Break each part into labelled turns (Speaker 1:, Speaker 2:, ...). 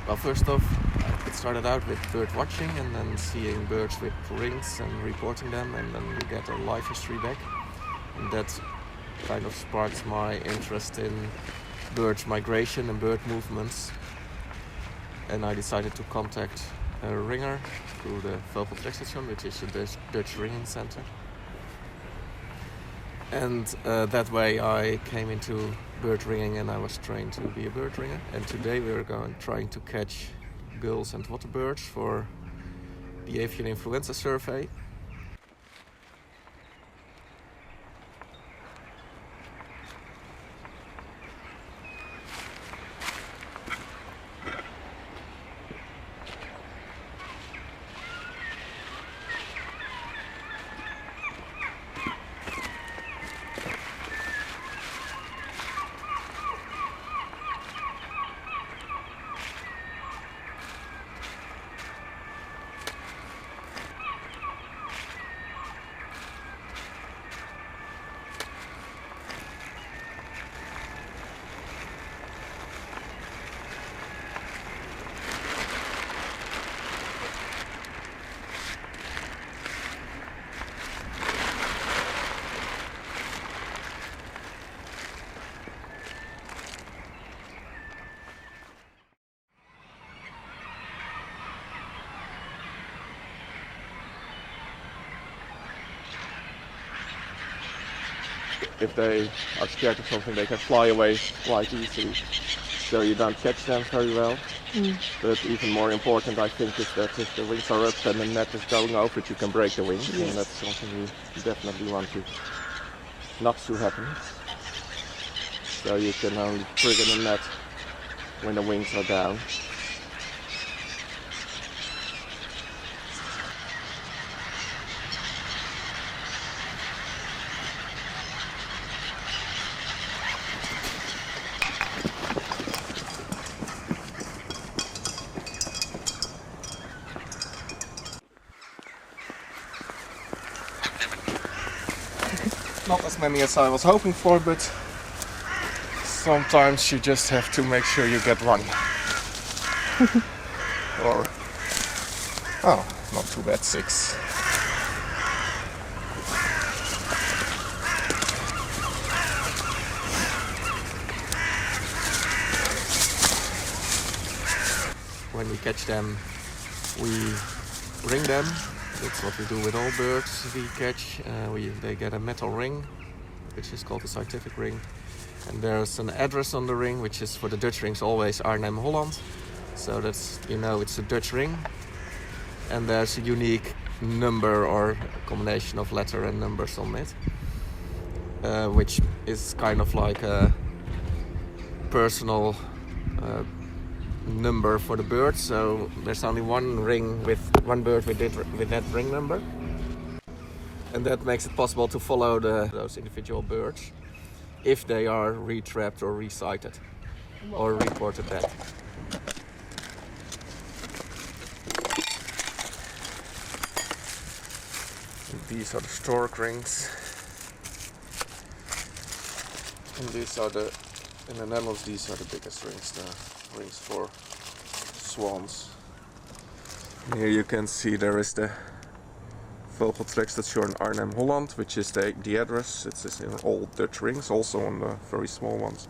Speaker 1: Well, first off, it started out with bird watching and then seeing birds with rings and reporting them, and then you get a life history back. And that kind of sparked my interest in bird migration and bird movements. And I decided to contact a ringer through the Volatile, which is a Dutch ringing center. And that way I came into bird ringing and I was trained to be a bird ringer. And today we're trying to catch gulls and watterbirds for the avian influenza survey. If they are scared of something, they can fly away quite easily, so you don't catch them very well. But even more important, I think, is that if the wings are up and the net is going over it, you can break the wings, and that's something we definitely want to not to happen. So you can only trigger the net when the wings are down. Not as many as I was hoping for, but sometimes you just have to make sure you get one. Or, oh, not too bad, 6. When we catch them, we ring them. That's what we do with all birds we catch. They get a metal ring, which is called a scientific ring. And there's an address on the ring, which is for the Dutch rings always Arnhem, Holland. So that's, it's a Dutch ring. And there's a unique number or a combination of letter and numbers on it, which is kind of like a personal number for the bird, so there's only one ring with one bird with that ring number, and that makes it possible to follow those individual birds if they are retrapped or resighted or reported back. And these are the stork rings, and these are in the Netherlands, these are the biggest rings, the rings for swans. And here you can see there is the Volatile station in Arnhem, Holland, which is the address. It's in all Dutch rings, also on the very small ones.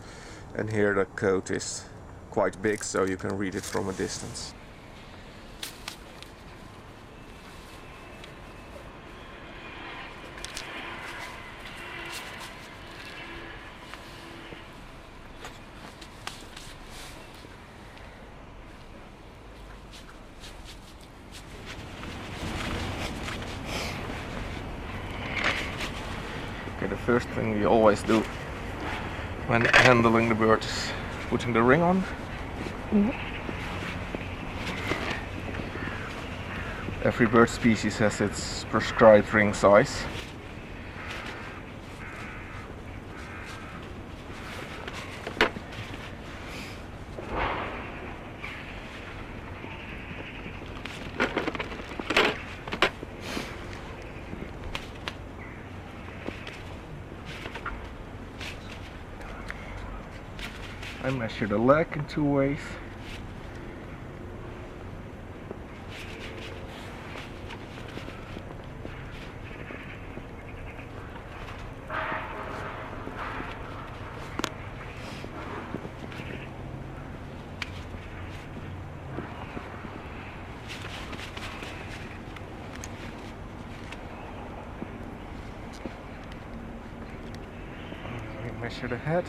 Speaker 1: And here the code is quite big, so you can read it from a distance. Okay, the first thing we always do when handling the bird is putting the ring on. Every bird species has its prescribed ring size. I measure the leg in 2 ways. I measure the head.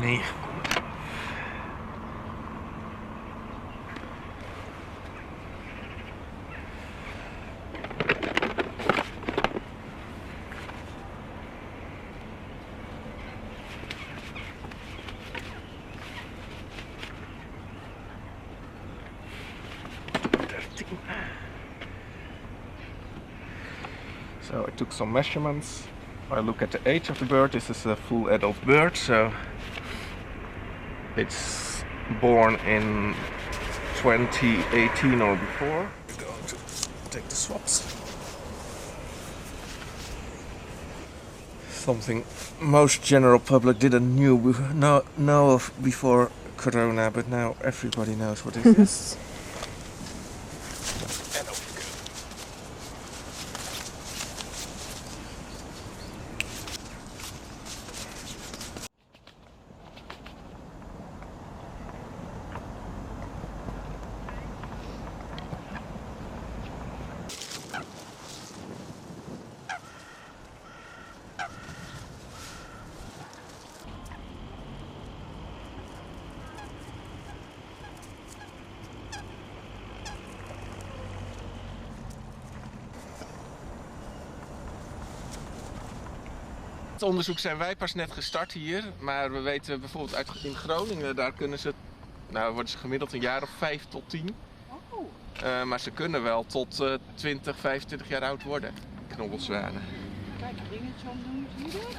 Speaker 1: Nee. So I took some measurements. I look at the age of the bird. This is a full adult bird, so it's born in 2018 or before. I'm going to take the swabs. Something most general public didn't know of before Corona, but now everybody knows what it is. And off we go. Het onderzoek zijn wij pas net gestart hier, maar we weten bijvoorbeeld in Groningen, daar worden ze gemiddeld een jaar of 5 tot 10. Maar ze kunnen wel tot 20, 25 jaar oud worden, knobbelzwanen.
Speaker 2: Kijk, een ringetje omdoen, zie je dat?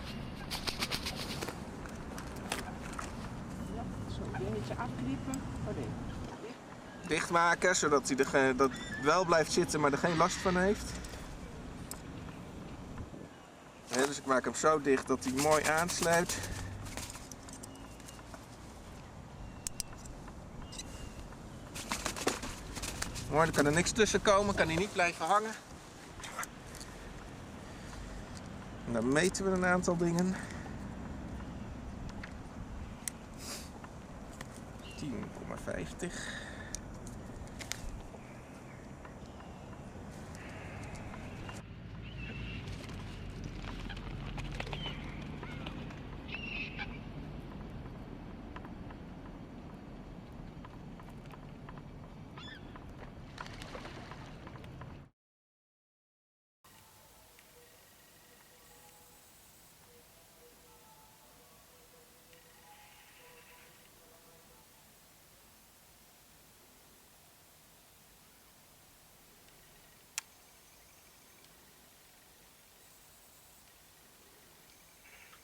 Speaker 2: Ja, zo'n dingetje afknippen. Oh nee.
Speaker 1: Dichtmaken, zodat hij dat wel blijft zitten, maar er geen last van heeft. Ja, dus ik maak hem zo dicht dat hij mooi aansluit. Mooi, dan kan er niks tussen komen, kan hij niet blijven hangen. En dan meten we een aantal dingen. 10,50.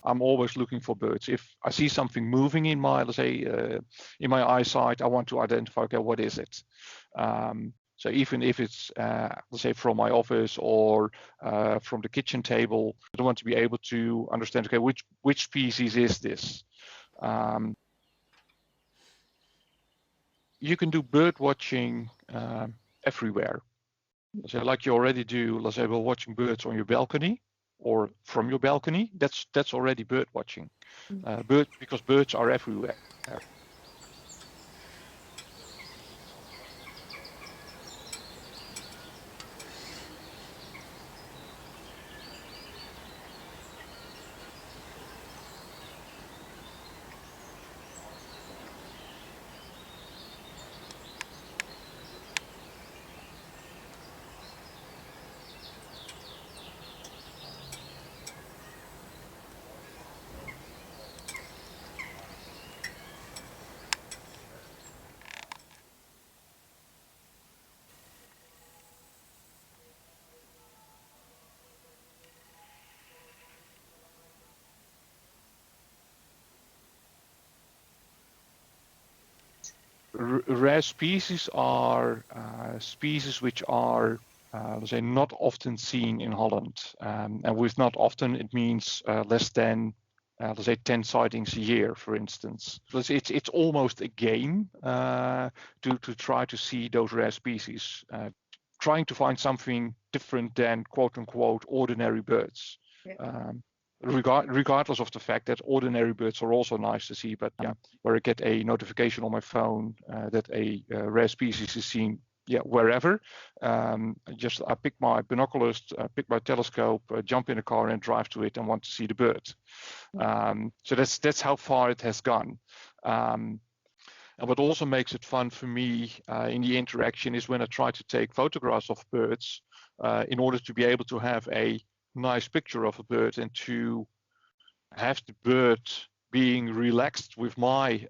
Speaker 3: I'm always looking for birds. If I see something moving in my, let's say, in my eyesight, I want to identify, okay, what is it? So even if it's, let's say, from my office or from the kitchen table, I want to be able to understand, okay, which species is this? You can do bird watching everywhere. So like you already do, let's say, we're watching birds on your balcony or from your balcony. That's already bird watching. Because birds are everywhere. Rare species are species which are, let's say, not often seen in Holland. And with not often, it means less than, let's say, 10 sightings a year, for instance. So it's almost a game to try to see those rare species, trying to find something different than quote-unquote ordinary birds. Yeah. Regardless of the fact that ordinary birds are also nice to see, but yeah, where I get a notification on my phone that a rare species is seen, yeah, wherever. I pick my binoculars, pick my telescope, jump in a car and drive to it and want to see the bird. So that's how far it has gone. And what also makes it fun for me in the interaction is when I try to take photographs of birds in order to be able to have a nice picture of a bird and to have the bird being relaxed with my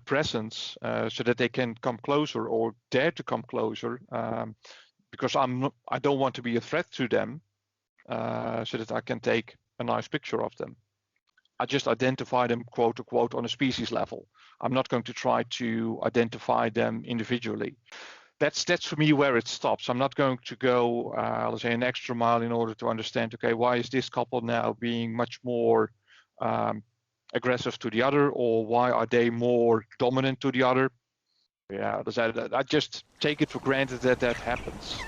Speaker 3: presence so that they can come closer or dare to come closer because I don't want to be a threat to them so that I can take a nice picture of them. I just identify them quote unquote on a species level. I'm not going to try to identify them individually. That's for me where it stops. I'm not going to go, let's say, an extra mile in order to understand, okay, why is this couple now being much more aggressive to the other, or why are they more dominant to the other? Yeah, I just take it for granted that that happens.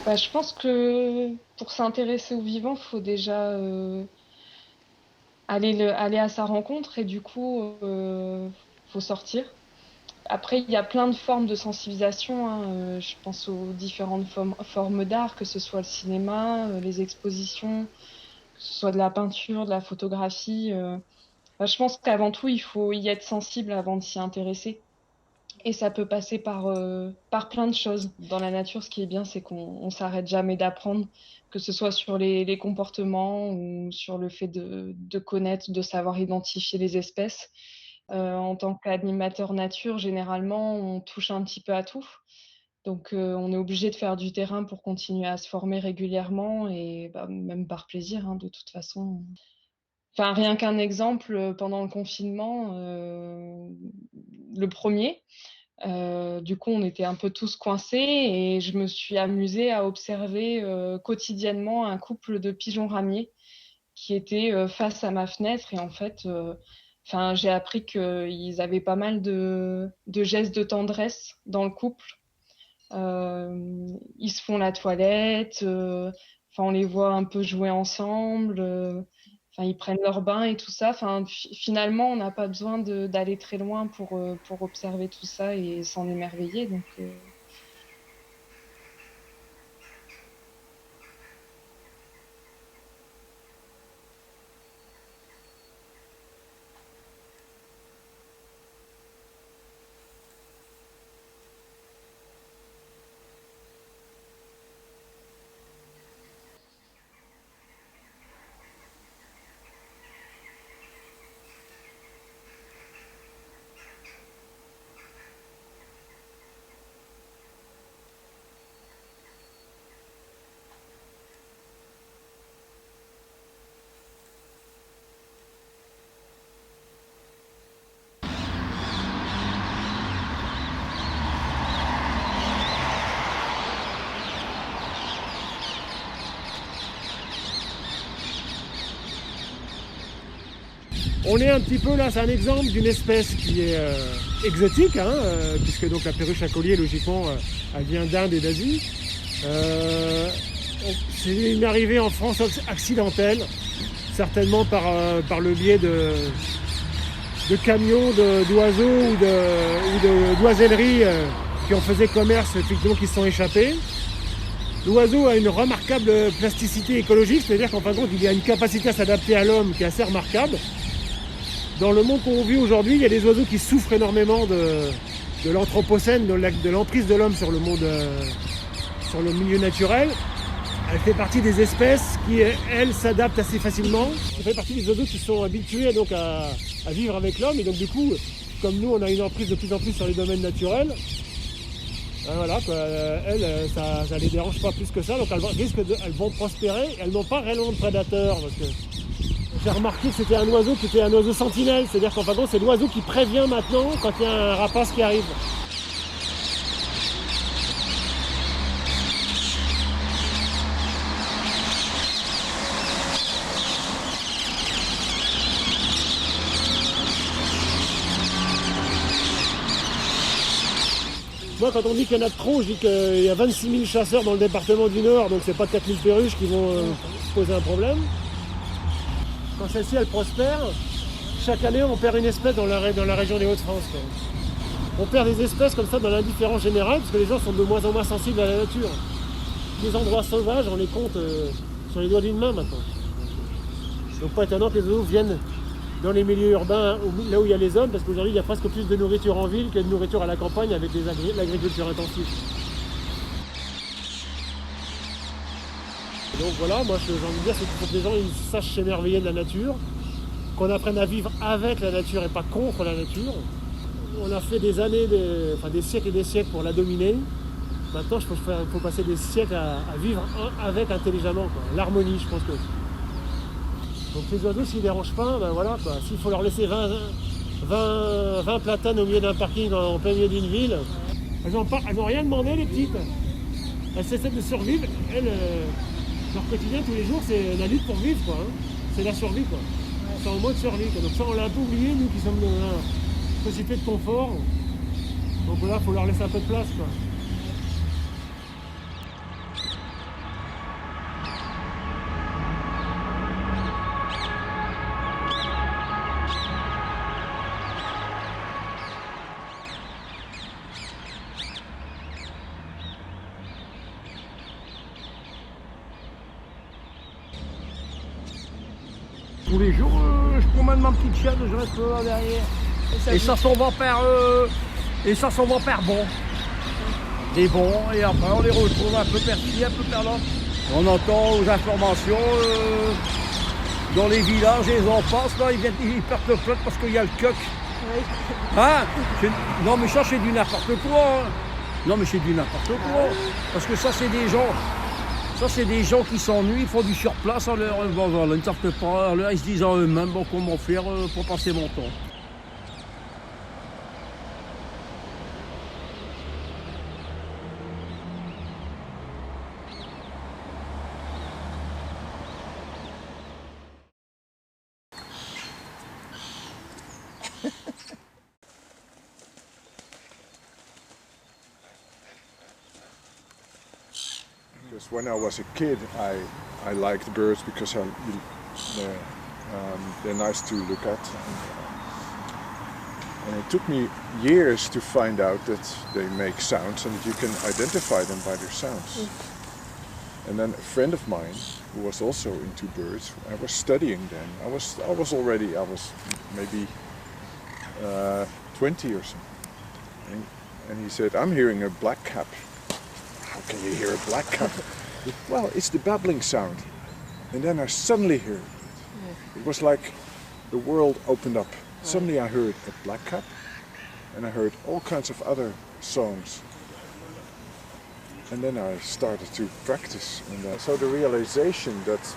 Speaker 4: Bah, je pense que pour s'intéresser au vivant, faut déjà aller à sa rencontre et du coup, faut sortir. Après, il y a plein de formes de sensibilisation, hein. Je pense aux différentes formes d'art, que ce soit le cinéma, les expositions, que ce soit de la peinture, de la photographie. Bah, je pense qu'avant tout, il faut y être sensible avant de s'y intéresser. Et ça peut passer par plein de choses. Dans la nature, ce qui est bien, c'est qu'on s'arrête jamais d'apprendre, que ce soit sur les comportements ou sur le fait de connaître, de savoir identifier les espèces. En tant qu'animateur nature, généralement, on touche un petit peu à tout. Donc, on est obligé de faire du terrain pour continuer à se former régulièrement et bah, même par plaisir, hein, de toute façon. Enfin, rien qu'un exemple, pendant le confinement, le premier, du coup, on était un peu tous coincés et je me suis amusée à observer quotidiennement un couple de pigeons ramiers qui étaient face à ma fenêtre. Et en fait, j'ai appris qu'ils avaient pas mal de gestes de tendresse dans le couple. Ils se font la toilette. Enfin, on les voit un peu jouer ensemble. Enfin, ils prennent leur bain et tout ça. Enfin, finalement, on n'a pas besoin d'aller très loin pour observer tout ça et s'en émerveiller. Donc,
Speaker 5: On est un petit peu là, c'est un exemple d'une espèce qui est exotique, hein, puisque donc la perruche à collier, logiquement, elle vient d'Inde et d'Asie. C'est une arrivée en France accidentelle, certainement par le biais de camions d'oiseaux ou d'oiselleries qui en faisaient commerce, effectivement, qui se sont échappés. L'oiseau a une remarquable plasticité écologique, c'est-à-dire qu'en fin de compte, il a une capacité à s'adapter à l'homme qui est assez remarquable. Dans le monde qu'on vit aujourd'hui, il y a des oiseaux qui souffrent énormément de l'anthropocène, de l'emprise de l'homme sur le monde, sur le milieu naturel. Elle fait partie des espèces qui, elles, s'adaptent assez facilement. Elle fait partie des oiseaux qui sont habitués donc, à vivre avec l'homme. Et donc du coup, comme nous, on a une emprise de plus en plus sur les domaines naturels. Voilà, quoi, elles, ça les dérange pas plus que ça. Donc elles vont prospérer. Elles n'ont pas réellement de prédateurs. Parce que j'ai remarqué que c'était un oiseau qui était un oiseau sentinelle. C'est-à-dire qu'en fin de compte, c'est l'oiseau qui prévient maintenant quand il y a un rapace qui arrive. Moi, quand on dit qu'il y en a de trop, je dis qu'il y a 26 000 chasseurs dans le département du Nord, donc c'est pas 4 000 perruches qui vont poser un problème. Quand celle-ci, elle prospère, chaque année, on perd une espèce dans la région des Hauts-de-France. On perd des espèces comme ça dans l'indifférence générale, parce que les gens sont de moins en moins sensibles à la nature. Les endroits sauvages, on les compte sur les doigts d'une main maintenant. Donc pas étonnant que les oiseaux viennent dans les milieux urbains, là où il y a les hommes, parce qu'aujourd'hui il y a presque plus de nourriture en ville que de nourriture à la campagne avec l'agriculture intensive. Donc voilà, moi j'ai envie de dire, c'est qu'il faut que les gens ils sachent s'émerveiller de la nature, qu'on apprenne à vivre avec la nature et pas contre la nature. On a fait des années, des siècles et des siècles pour la dominer. Maintenant il faut passer des siècles à vivre avec intelligemment, l'harmonie, je pense que. Donc les oiseaux, s'ils ne dérangent pas, ben voilà, quoi. S'il faut leur laisser 20 platanes au milieu d'un parking en plein milieu d'une ville, elles n'ont rien demandé, les petites. Elles essaient de survivre. Elles, leur quotidien tous les jours, c'est la lutte pour vivre, quoi. Hein. C'est la survie, quoi. C'est en mode survie, quoi. Donc ça, on l'a un peu oublié, nous qui sommes dans une société de confort. Donc voilà, il faut leur laisser un peu de place, quoi.
Speaker 6: Tous les jours, je promène ma petite chienne, je reste là derrière. Et ça s'en va par bon. Des bons, et après on les retrouve un peu par-ci, un peu par-là. On entend aux informations, dans les villages, les enfants, là, ils perdent le plot parce qu'il y a le coq. Oui. Hein? Non mais ça c'est du n'importe quoi. Hein. Non mais c'est du n'importe quoi. Parce que ça c'est des gens. Ça, c'est des gens qui s'ennuient, ils font du surplace, ils ne savent pas, ils se disent en eux-mêmes bon, comment faire pour passer mon temps.
Speaker 7: Because when I was a kid, I liked birds because they're nice to look at. And it took me years to find out that they make sounds and that you can identify them by their sounds. And then a friend of mine who was also into birds, I was studying them. I was maybe 20 or something. And he said, I'm hearing a blackcap. How can you hear a blackcap? Well, it's the babbling sound. And then I suddenly heard it. It was like the world opened up. Suddenly I heard a blackcap, and I heard all kinds of other songs. And then I started to practice. And so the realization that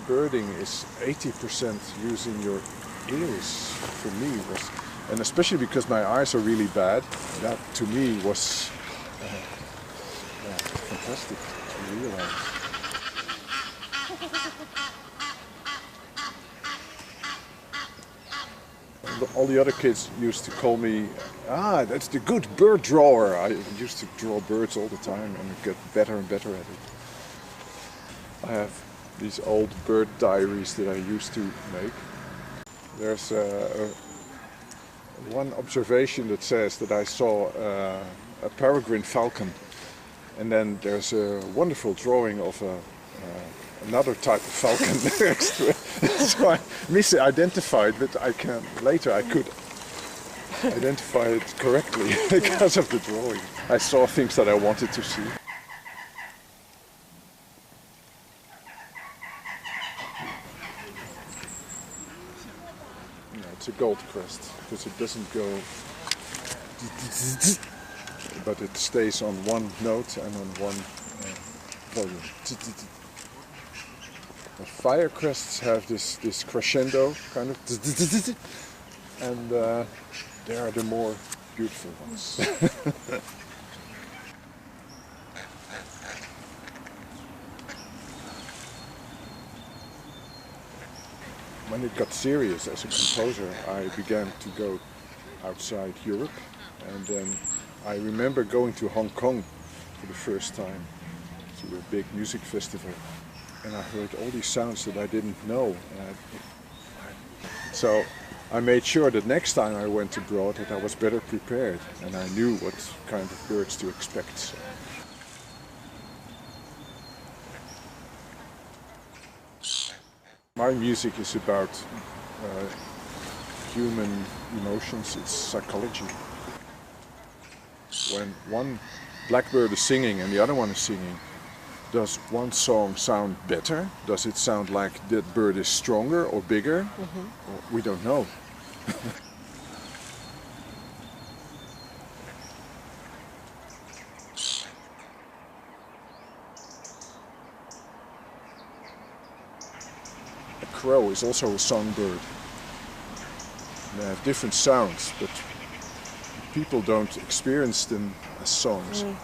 Speaker 7: birding is 80% using your ears for me was, and especially because my eyes are really bad, that to me was fantastic to realize. All the other kids used to call me, that's the good bird drawer. I used to draw birds all the time and get better and better at it. I have these old bird diaries that I used to make. There's one observation that says that I saw a peregrine falcon, and then there's a wonderful drawing of another type of falcon next to it. So I misidentified, but later I could identify it correctly because of the drawing. I saw things that I wanted to see. It's a gold crest because it doesn't go, but it stays on one note and on one volume. The fire crests have this crescendo kind of, and they are the more beautiful ones. When it got serious as a composer, I began to go outside Europe, and then I remember going to Hong Kong for the first time to a big music festival. And I heard all these sounds that I didn't know. So I made sure that next time I went abroad that I was better prepared and I knew what kind of birds to expect. So. My music is about human emotions, it's psychology. When one blackbird is singing and the other one is singing, does one song sound better? Does it sound like that bird is stronger or bigger? Mm-hmm. We don't know. A crow is also a songbird. They have different sounds, but people don't experience them as songs. Mm.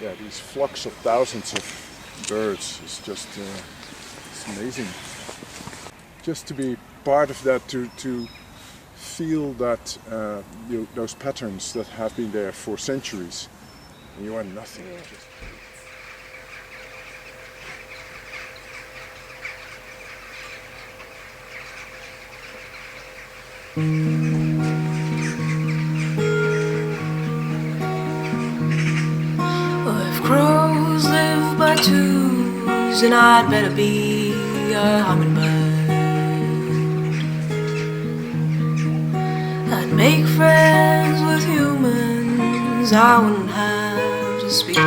Speaker 7: Yeah, these flocks of thousands of birds is just it's amazing. Just to be part of that, to feel that those patterns that have been there for centuries, and you are nothing.
Speaker 8: Crows live by twos, and I'd better be a hummingbird. I'd make friends with humans, I wouldn't have to speak.